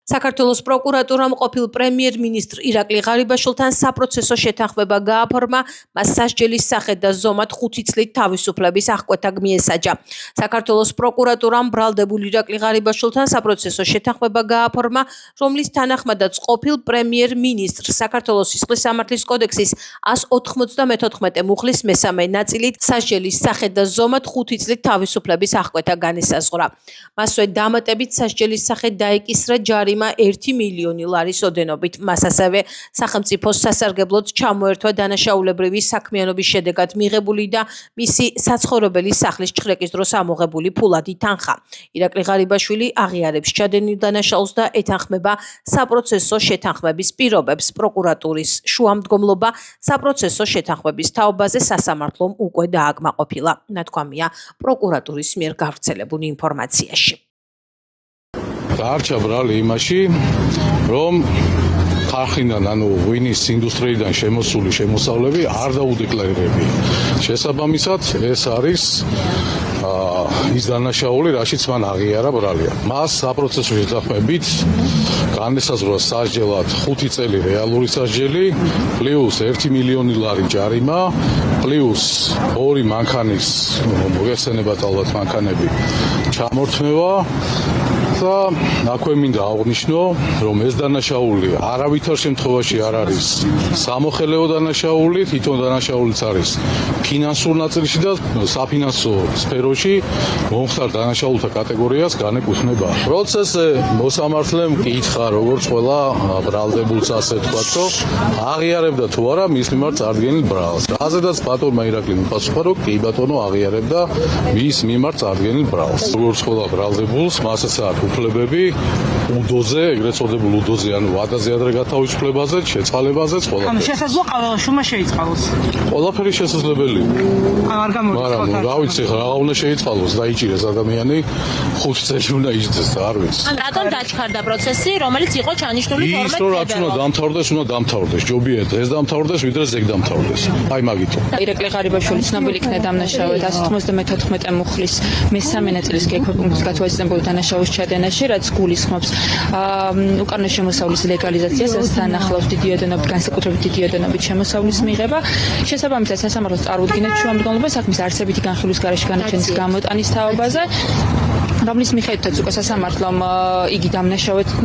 საქართველოს პროკურატურამ ყოფილ პრემიერ-მინისტრ ირაკლი ღარიბაშვილთან საპროცესო შეთანხმება გააფორმა, მას სასჯელის სახით და ზომად 5 წლით თავისუფლების აღკვეთა მიესაჯა. საქართველოს პროკურატურამ ბრალდებულ ირაკლი ღარიბაშვილთან საპროცესო შეთანხმება გააფორმა, რომლის თანახმადაც ყოფილ პრემიერ-მინისტრ საქართველოს სისხლის სამართლის კოდექსის 194 მუხლის მესამე ნაწილით სასჯელის სახით და ზომად 5 წლით თავისუფლების აღკვეთა განესაზღვრა. მასვე დამატებით სასჯელის სახით დაეკისრა ჯარიმა 1 მილიონი ლარის ოდენობით. მას ასევე სახელმწიფოს სასარგებლოდ ჩამოერთვა დანაშაულებრივი საქმიანობის შედეგად მიღებული და მისი საცხოვრებელი სახლის ჩხრეკის დროს ამოღებული ფულადი თანხა. ირაკლი ღარიბაშვილი აღიარებს ჩადენილ დანაშაულს და ეთანხმება საპროცესო შეთანხმების პირობებს. პროკურატურის შუამდგომლობა საპროცესო შეთანხმების თაობაზე სასამართლომ უკვე დააკმაყოფილა. ნათქვამია პროკურატურის მიერ გავრცელებული ინფორმაციაში. Არჩა ბრალი იმაში, რომ ხარხინან, ღვინის ინდუსტრიიდან შემოსული შემოსავლები არ დაუდეკლარირებია. შესაბამისად, ეს არის ის დანაშაული, რაშიც მან აღიარა ბრალია. მას საპროცესო შეთანხმებით განესაზღვრა სასჯელად 5 წელი რეალური სასჯელი, პლუს 1 მილიონი ლარი ჯარიმა, პლუს 2 მანქანის მოიხსენებათ ალბათ მანქანები ჩამორთმევა. და აქვე მინდა აღვნიშნო, რომ ეს დანაშაული არავითარ შემთხვევაში არ არის სამოხელეო დანაშაული, თვითონ დანაშაულიც არის ფინანსურ ნაწილში და საფინანსო სფეროში მომხდარ დანაშაულთა კატეგორიას განეკუთვნება. პროცესზე მოსამართლემ კითხა, როგორც ყველა ბრალდებულს, ასე ვთქვათ, რომ აღიარებდა თუ არა მის მიმართ წარდგენილ ბრალს. რაზედაც ბატონმა ირაკლიმ პასუხა, რომ კი ბატონო აღიარებდა მის მიმართ წარდგენილ ბრალს. როგორც ყველა ბრალდებულს, მასაც აქვს უფლებები უდოზე, ეგრეთ წოდებულ უდოზე, ანუ ვადაზე ადრე გათავისუფლებაზე, შეწყალებაზეც ყველაფერი. ანუ შესაძლოა ყოველშუმა შეიწყალოს. ყველაფერი შესაძლებელია. არ გამოიწვია. მაგრამ რა ვიცი, რა უნდა შეიწყალოს, დაიჭირეს ადამიანი 5 წელი უნდა იჯდეს და არ ვიცი. ან რატომ დაჩქარდა პროცესი, რომელიც იყო ჩანიშნული ის რომ რაც უნდა დამთავრდეს, უნდა დამთავრდეს. ჯობიათ ეს დამთავრდეს, ვიდრე ზეგ დამთავრდეს. აი მაგითო. ირაკლი ღარიბაშვილი ცნობილი იქნა დამნაშავედ 194 მუხლის მესამე ნაწილის გექვეყნებით გათვალისწინებული დანაშაულის ჩადენაში, რაც გულისხმობს უკანონო შემოსავლის ლეგალიზაციას, ასთან ახლავს დიდი ოდენობით, განსაკუთრებით დიდი ოდენობით შემოსავლის მიღება. შესაბამისად, სასამართლოს წარუდგინეთ შუამდგომლობა საქმის არსებითი განხილვის გარეშე განაჩენის გამოტანის თაობაზე, რომლის მიხედვითაც უკვე სასამართლომ იგი დამნაშავედთან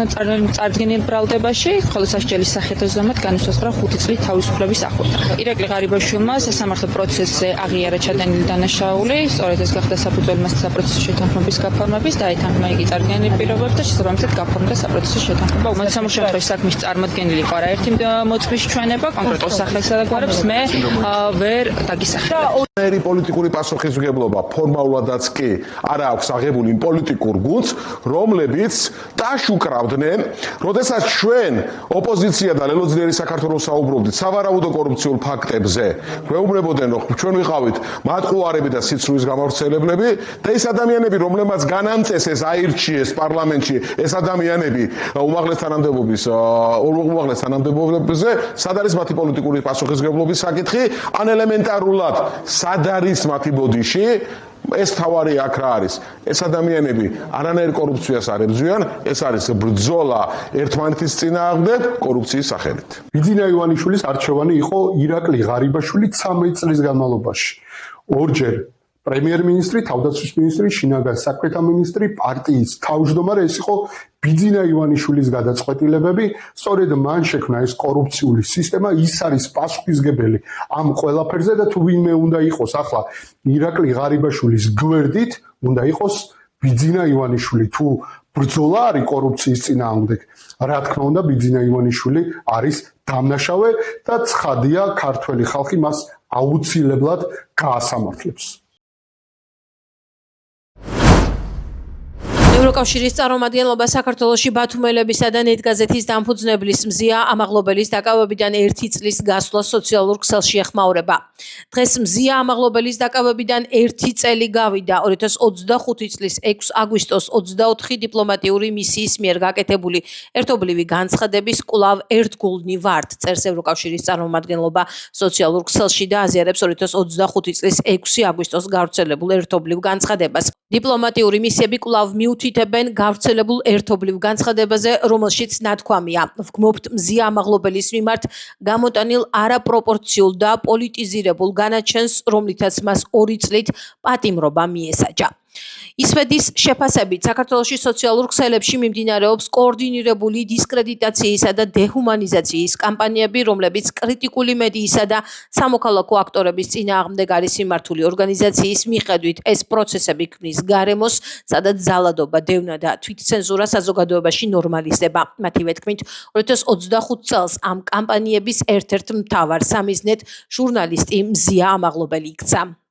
წარდგენილ ბრალდებაში, ხოლო სასჯელის სახით და ზომად განისაზღვრა 5 წლით თავისუფლების აღკვეთა. ირაკლი ღარიბაშვილმა სასამართლო პროცესზე აღიარა ჩადენილი დანაშაული, სწორედ ეს გახდა საფუძველი მას საპროცესო შეთანხმების გაფორმების და ეთანხმა იგი წარდგენილ პირობებს და შესაბამისად გაფორმდა საპროცესო შეთანხმება. უმეტესად შემთხვევაში საქმის წარმოდგენილი იყო არაერთი მოწმის ჩვენება, კონკრეტულ სახელსა და გვარებს მე ვერ დაგისახელებ. ერი პოლიტიკური პასუხისმგებლობა ფორმალურადაც კი არ აქვს აღებული პოლიტიკურ გუნდს, რომლებიც დაშუკრავდნენ, როდესაც ჩვენ ოპოზიცია და ლელოძლიერი საქართველოს საუბრობდით სავარაუდო კორუფციულ ფაქტებზე, გვეუბნებოდნენ, რომ ჩვენ ვიყავით მატყუარები და სიცრუის გამავრცელებლები და ეს ადამიანები, რომლებმაც განამწესეს აირჩიეს პარლამენტში, ეს ადამიანები უმაღლეს თანამდებობებზე, სად არის მათი პოლიტიკური პასუხისმგებლობის საკითხი, ან ელემენტარულად სად არის მათი ბოდიში? ეს თავარი აქ რა არის? ეს ადამიანები არანაირ კორუფციას არ ებრძვიან, ეს არის ბრძოლა ერთმანეთის წინააღმდეგ კორუფციის სახელით. ბიძინა ივანიშვილის არჩევანი იყო ირაკლი ღარიბაშვილი 13 წლის განმავლობაში. ორჯერ პრემიერ-მინისტრი, თავდაცვის მინისტრი, შინაგან საქმეთა მინისტრი, პარტიის თავმჯდომარე, ეს იყო ბიძინა ივანიშვილის გადაწყვეტილებები, სწორედ მან შექმნა ეს კორუფციული სისტემა, ის არის პასუხისმგებელი ამ ყველაფერზე და თუ ვინმე უნდა იყოს ახლა ირაკლი ღარიბაშვილის გვერდით, უნდა იყოს ბიძინა ივანიშვილი. თუ ბრძოლა არის კორუფციის წინააღმდეგ, რა თქმა უნდა ბიძინა ივანიშვილი არის დამნაშავე და ცხადია ქართველი ხალხი მას აუცილებლად გაასამართლებს. ევროკავშირის წარმომადგენლობა საქართველოში ბათუმელებისა და ნეტგაზეთის დამფუძნებლის მზია ამაღლობელის დაკავებიდან 1 წლის გასვლა სოციალურ ქსელში ეხმაურება. დღეს მზია ამაღლობელის დაკავებიდან 1 წელი გავიდა 2025 წლის 6 აგვისტოს 24 დიპლომატიური მისიის მიერ გაკეთებული ერთობლივი განცხადების კვლავ ერთგულნი ვართ, წერს ევროკავშირის წარმომადგენლობა სოციალურ ქსელში და აზიარებს 2025 წლის 6 აგვისტოს გავრცელებულ ერთობლივ განცხადებას. დიპლომატიური მისიები კვლავ მიუთითებენ მიუთითებენ გავრცელებულ ერთობლივ განცხადებაზე, რომელშიც ნათქვამია: ვგმობთ მზია ამაღლობელის მიმართ გამოტანილ არაპროპორციულ და პოლიტიზირებულ განაჩენს, რომლითაც მას 2 წლით პატიმრობა მიესაჯა. ისვედის შეფასებით, საქართველოში სოციალურ ქსელებში მიმდინარეობს კოორდინირებული დისკრედიტაციისა და დეჰუმანიზაციის კამპანიები, რომლებიც კრიტიკული მედიისა და სამოქალაქო აქტორების წინააღმდეგ არის მიმართული. ორგანიზაციის მიხედვით, ეს პროცესები ქმნის გარემოს, სადაც ძალადობა, დევნა და თვითცენზურა საზოგადოებაში ნორმალიზდება. მათივე თქმით, 2025 წელს ამ კამპანიების ერთ-ერთ მთავარ სამიზნედ ჟურნალისტი მზია ამაღლობელი იქცა.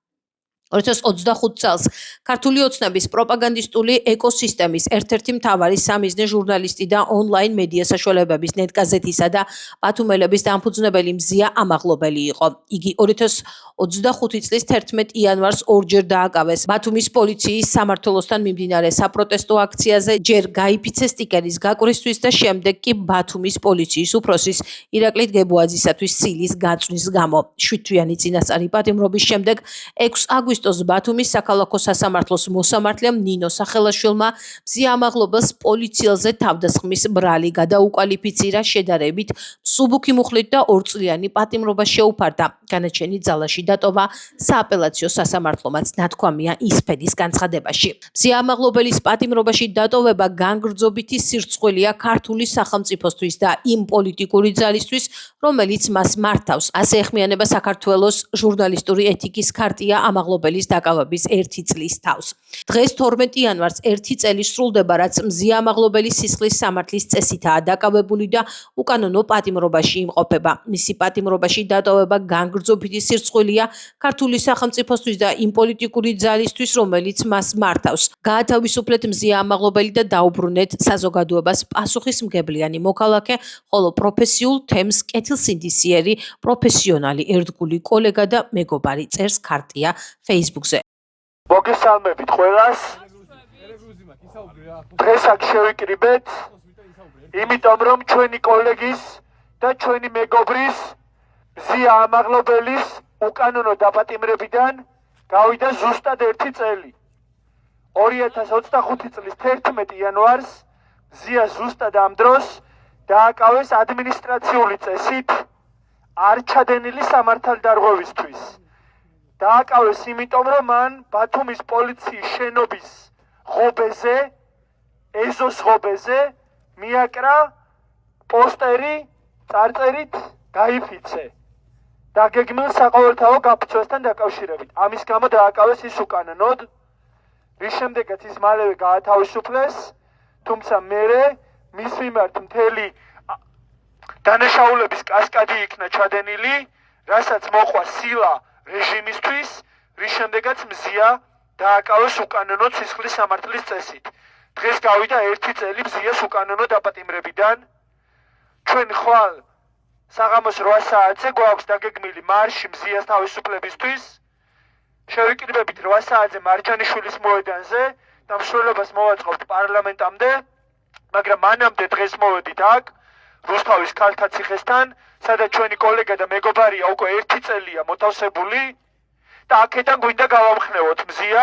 2025 წელს ქართული ოცნების პროპაგანდისტული ეკოსისტემის ერთ-ერთი მთავარი სამიზნე ჟურნალისტი და ონლაინ მედია საშუალებების ნეტგაზეთისა და ბათუმელების დამფუძნებელი მზია ამაღლობელი იყო. იგი 2025 წლის 11 იანვარს ორჯერ დააკავეს ბათუმის პოლიციის სამმართველოსთან მიმდინარე საპროტესტო აქციაზე, ჯერ გაიფიცეს სტიკერის გაკვრისთვის და შემდეგ კი ბათუმის პოლიციის უფროსის ირაკლი გებუაძისათვის სილის გაწვნის გამო. 7-თვიანი წინასწარი პატიმრობის შემდეგ 6 აგვისტოს ბათუმის საქალაქო სასამართლოს მოსამართლემ ნინო სახელაშვილმა მზია ამაღლობელს პოლიციელზე თავდასხმის ბრალი გადაუკვალიფიცირა, შედარებით მსუბუქი მუხლით და 2 წლიანი პატიმრობა შეუფარდა. განაჩენი ძალაში დატოვა სააპელაციო სასამართლომაც, ნათქვამია ისფედის განცხადებაში. მზია ამაღლობელის პატიმრობაში დატოვება განგრძობითი სირცხვილია ქართული სახელმწიფოსთვის და იმ პოლიტიკური ძალისთვის, რომელიც მას მართავს. ასე ეხმიანება საქართველოს ჟურნალისტური ეთიკის ქარტია ამაღლობელის დაკავების 1 წლის თავს. დღეს 12 იანვარს 1 წელი სრულდება, რაც მზია ამაღლობელის სისხლის სამართლის წესითაა დაკავებული და უკანონო პატიმრობაში იმყოფება. მისი პატიმრობაში დატოვება განგრძობითი სირცხვილია ქართული სახელმწიფოსთვის და იმ პოლიტიკური ძალისთვის, რომელიც მას მართავს. გაათავისუფლეთ მზია ამაღლობელი და დაუბრუნეთ საზოგადოებას პასუხისმგებლიანი მოქალაქე, ხოლო პროფესიულ თემს კეთილსინდისიერი, პროფესიონალი, ერთგული კოლეგა და მეგობარი, წერს ქარტია Facebook-ზე. მოგესალმებით ყველას. დღეს აქ შევიკრიბეთ, იმიტომ რომ ჩვენი კოლეგის და ჩვენი მეგობრის მზია ამაღლობელის უკანონო დაპატიმრებიდან გავიდა ზუსტად 1 წელი. 2025 წლის 11 იანვარს მზია ზუსტად ამ დროს დააკავეს ადმინისტრაციული წესით არჩადენილი სამართალდარღვევისთვის. დააკავეს იმიტომ, რომ მან ბათუმის პოლიციის შენობის ღობეზე, ეზოს ღობეზე მიაკრა პოსტერი წარწერით გაიფიცე დაგეგმილ საყოველთაო გაფიცვასთან დაკავშირებით. ამის გამო დააკავეს ის უკანონოდ, რის შემდეგაც ის მალევე გაათავისუფლეს, თუმცა მერე მის მიმართ მთელი დანაშაულების კასკადი იქნა ჩადენილი, რასაც მოყვა სილა რეჟიმისთვის, რის შემდეგაც მზია დააკავეს უკანონოდ სისხლის სამართლის წესით. დღეს გავიდა 1 წელი მზიას უკანონო დაპატიმრებიდან. ჩვენ ხვალ საღამოს 8 საათზე გვაქვს დაგეგმილი მარში მზიას თავისუფლებისთვის. შევიკრიბებით 8 საათზე მარჯანიშვილის მოედანზე და მსვლელობას მოვაწყობთ პარლამენტამდე, მაგრამ მანამდე დღეს მოვედით აქ რუსთავის ქალთა ციხესთან, სადაც ჩვენი კოლეგა და მეგობარია უკვე 1 წელია მოთავსებული და აქედან გვინდა გავამხნევოთ მზია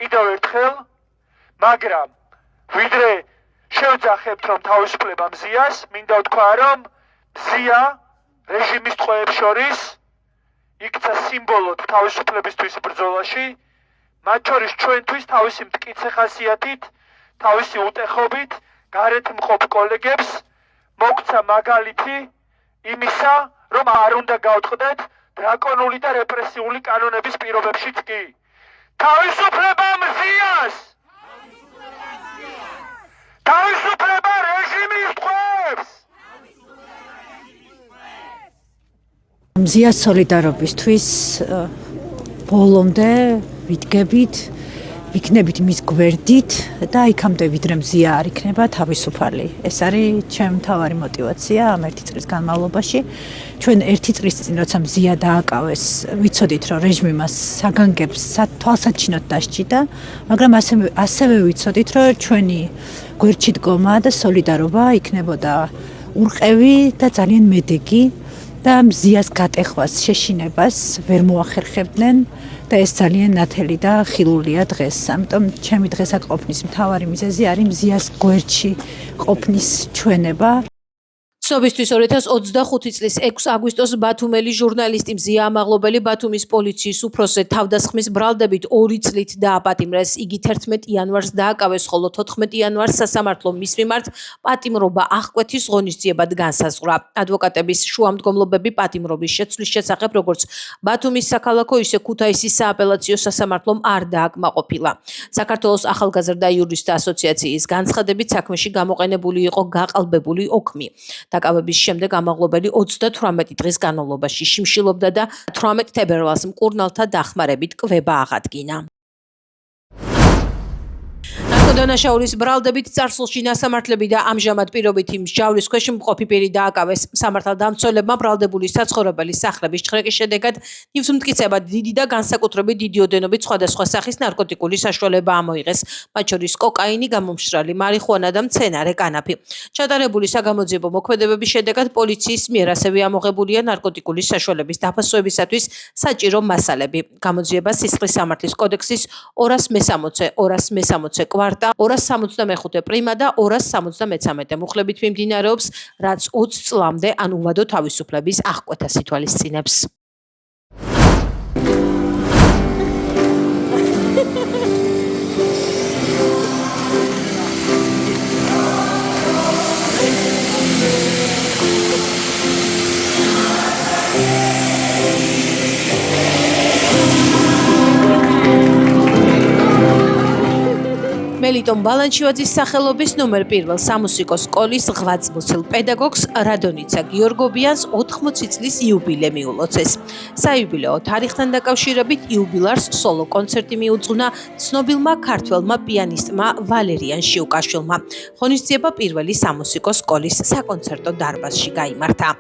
კიდევ ერთხელ, მაგრამ ვიდრე შევძახებთ რომ თავისუფლება მზიას, მინდა ვთქვა რომ მზია რეჟიმის ტყვეებს შორის იქცა სიმბოლოდ თავისუფლებისთვის ბრძოლაში, მათ შორის ჩვენთვის თავისი მტკიცე ხასიათით, თავისი უტეხობით გარეთ მყოფ კოლეგებს მოგცა მაგალითი იმისა, რომ არ უნდა გავტყდეთ დრაკონული და რეპრესიული კანონების პირობებშიც კი. თავისუფლება მზიას! თავისუფლება რეჟიმის ტყვეებს! მზიას სოლიდარობისთვის ბოლომდე ვიდგებით, ვიქნებით მის გვერდით და იქამდე ვიდრე მზია არ იქნება თავისუფალი. ეს არის ჩემი მთავარი мотиваცია ამ 1 წლის განმავლობაში. ჩვენ 1 წლის წინ როცა მზია დააკავეს, ვიცოდით რომ რეჟიმი მას საგანგებს თვალსაჩინოდ დასჭიდა, მაგრამ ასევე ვიცოდით რომ ჩვენი გვერდში დგომა და სოლიდარობა იქნებოდა ურყევი და ძალიან მედეგი და მზიას გატეხვას, შეშინებას ვერ მოახერხებდნენ და ეს ძალიან ნათელი და ხილულია დღეს. ამიტომ ჩემი დღესად ყოფნის მთავარი მიზეზი არის მზიას გვერდში ყოფნის ჩვენება. ცნობისთვის 2025 წლის 6 აგვისტოს ბათუმელი ჟურნალისტი მზია ამაღლობელი ბათუმის პოლიციის უფროსზე თავდასხმის ბრალდებით 2 წლით დააპატიმრეს. იგი 11 იანვარს დააკავეს, ხოლო 14 იანვარს სასამართლომ მის მიმართ პატიმრობა აღკვეთის ღონისძიებად განსაზღვრა. ადვოკატების შუამდგომლობები პატიმრობის შეცვლის შესახებ როგორც ბათუმის საქალაქო, ისე ქუთაისის სააპელაციო სასამართლომ არ დააკმაყოფილა. საქართველოს ახალგაზრდა იურისტთა ასოციაციის განცხადებით საქმეში გამოყენებული იყო გაყალბებული ოქმი. დაკავების შემდეგ ამაღლობელი 38 დღის განმავლობაში შიმშილობდა და 18 თებერვალს მკურნალთა დახმარებით კვება აღადგინა. ნარკოდანაშაულის ბრალდებით წარსულში სასამართლები და ამჟამად პირობითი მსჯავრის ქვეშ მყოფი პირი დააკავეს. სამართალდამცველებმა ბრალდებული საცხოვრებელი სახლების ჩხრეკის შედეგად ნივთმტკიცებად დიდი და განსაკუთრებით დიდი ოდენობით სხვადასხვა სახის ნარკოტიკული საშუალება ამოიღეს, მათ შორის კოკაინი, გამომშრალი მარიხუანა და მცენარე კანაფი. ჩატარებული საგამოძიებო მოქმედებების შედეგად პოლიციის მიერ ასევე ამოღებულია ნარკოტიკული საშუალების დაფასვებისათვის საჭირო მასალები. გამოძიება სისხლის სამართლის კოდექსის 260 კვარტა 265 პრიმა და 273 მუხლებით მიმდინარეობს, რაც 20 წლამდე ან უვადო თავისუფლების აღკვეთას ითვალისწინებს. მელიტონ ბალანჩივაძის სახელობის ნომერ 1 სამუსიკოს სკოლის ღვაწლმოსილ პედაგოგს რადონიცა გიორგობიანს 80 წლის იუბილე მიულოცეს. საიუბილეო თარიღთან დაკავშირებით იუბილარს სოლო კონცერტი მიუძღვნა ცნობილმა ქართველმა პიანისტმა ვალერიან შიუკაშვილმა. ღონისძიება პირველი სამუსიკოს სკოლის საკონცერტო დარბაზში გაიმართა.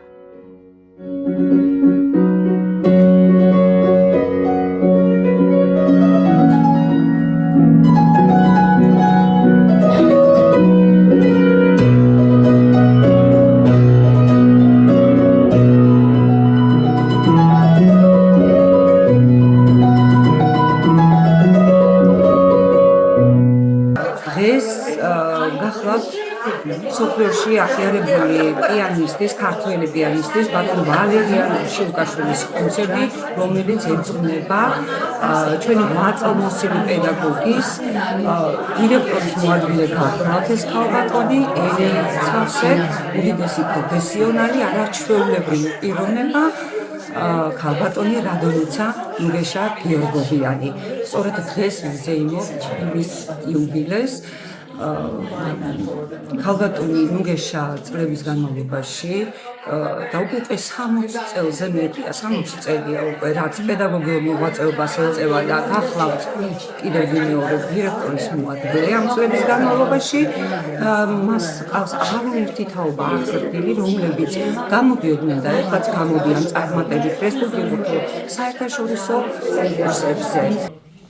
სოფლიოში აღიარებული პიანისტის, ქართველი პიანისტის ბატონ ვალერიან შიუკაშვილის კონცერტი, რომელიც ეძღვნება ჩვენი ღვაწლმოსილი პედაგოგის დირექტორის მოადგილე გახლავთ ეს ქალბატონი, ელეცავსე, უდიდესი პროფესიონალი, არაჩვეულებრივი პიროვნება, ქალბატონი რადონიცა ნუგეშა გიორგობიანი. სწორედ დღეს ვზეიმობთ მის იუბილეს. ქალბატონი ნუგეშა წლების განმავლობაში და უკვე 60 წელზე მეტია, 60 წელია უკვე რაც პედაგოგიურ მოღვაწეობას ეწევა და გახლავთ კიდევ მეორე დირექტორის მოადგილე ამ წლების განმავლობაში. მას ყავს არაერთი თაობა აღზრდილი, რომლებიც გამოდიოდნენ და ეხლაც გამოდიან წარმატებით რესპუბლიკურ საერთაშორისო კონკურსებზე.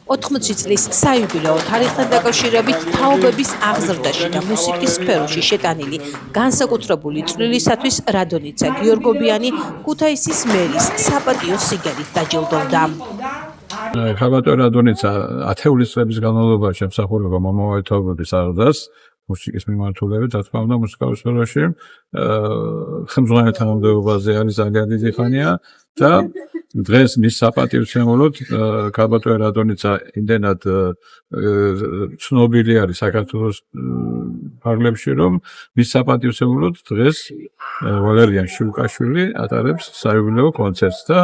80 წლის საიუბილეო თარიღთან დაკავშირებით თაობების აღზრდაში და მუსიკის სფეროში შეტანილი განსაკუთრებული წვლილისათვის რადონიცა გიორგობიანი ქუთაისის მერის საპატიო სიგელით დაჯილდოვდა. ქალბატონ რადონიცა ათეული წლების განმავლობაში ემსახურება მომავალთაობის აღზრდას მუსიკის მიმართულებით, რა თქმა უნდა, მუსიკალურ სფეროში ხელმძღვანელ თანამდებობაზე არის ძალიან დიდი ხანია და დღეს მის საპატივცემულოდ ქალბატონ რადონიცა იმდენად ცნობილი არის საქართველოს ფარგლებში, რომ მის საპატივცემულოდ დღეს ვალერიან შიუკაშვილი ატარებს საიუბილეო კონცერტს და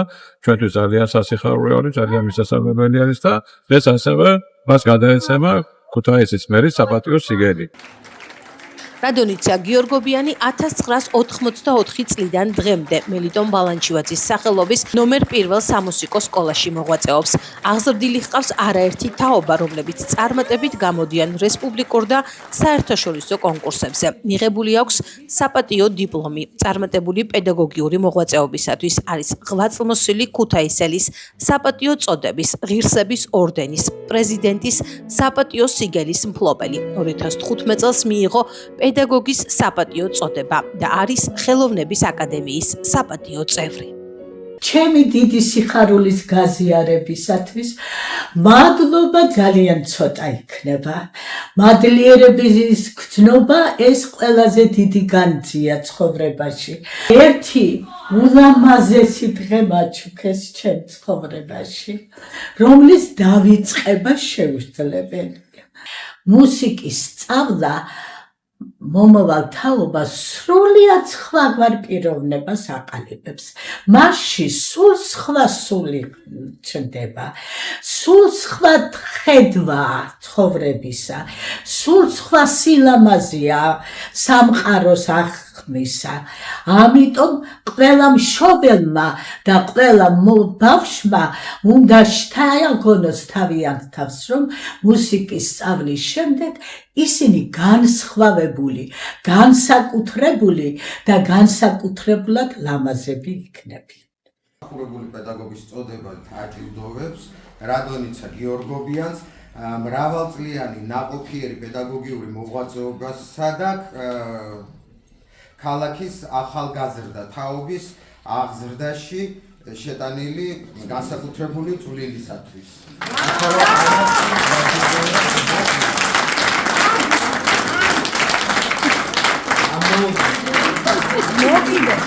ჩვენთვის ძალიან სასიხარულო არის, ძალიან მისასალმებელი არის და დღეს ასევე მას გადაეცემა ქუთაისის მერის საპატიო სიგელი. რადონიცა გიორგობიანი 1984 წლიდან დღემდე მელიტონ ბალანჩივაძის სახელობის ნომერ 1 სამუსიკოს სკოლაში მოღვაწეობს. აღზრდილი ჰყავს არაერთი თაობა, რომლებიც წარმატებით გამოდიან რესპუბლიკურ და საერთაშორისო კონკურსებზე. მიღებული აქვს საპატიო დიპლომი. წარმატებული პედაგოგიური მოღვაწეობისათვის არის ღვაწლმოსილი ქუთაისელის საპატიო წოდების, ღირსების ორდენის, პრეზიდენტის საპატიო სიგელის მფლობელი. 2015 წელს მიიღო პედაგოგის საპატიო წოდება და არის ხელოვნების აკადემიის საპატიო წევრი. ჩემი დიდი სიხარულის გაზიარებისათვის მადლობა ძალიან ცოტა იქნება. მადლიერების გრძნობა ეს ყველაზე დიდი განძია ცხოვრებაში. ერთი ულამაზესი დღე მაჩუქეს ჩემ ცხოვრებაში, რომლის დავიწყება შეუძლებელია. მუსიკის სწავლა მომავალ თაობას სრულიად სხვაგვარ პიროვნებას აყალიბებს. მასში სულ სხვა სული ჩნდება, სულ სხვა ხედვა ცხოვრებისა, სულ სხვა სილამაზეა სამყაროს ახმისა. ამიტომ ყველა მშობელმა და ყველა ბავშვმა უნდა შთააგონოს თავიანთ თავს, რომ მუსიკის სწავლის შემდეგ ისინი განსხვავებული, განსაკუთრებული და განსაკუთრებულად ლამაზები იქნებიან. ახურებული პედაგოგის წოდებად აჭირდოვებს რადონიცა გიორგობიანს მრავალწლიანი ნაყოფიერი პედაგოგიური მოღვაწეობასა და ქალაქის ახალგაზრდა თაობის აღზრდაში შეტანილი განსაკუთრებული წვლილისათვის. მოგიდეთ.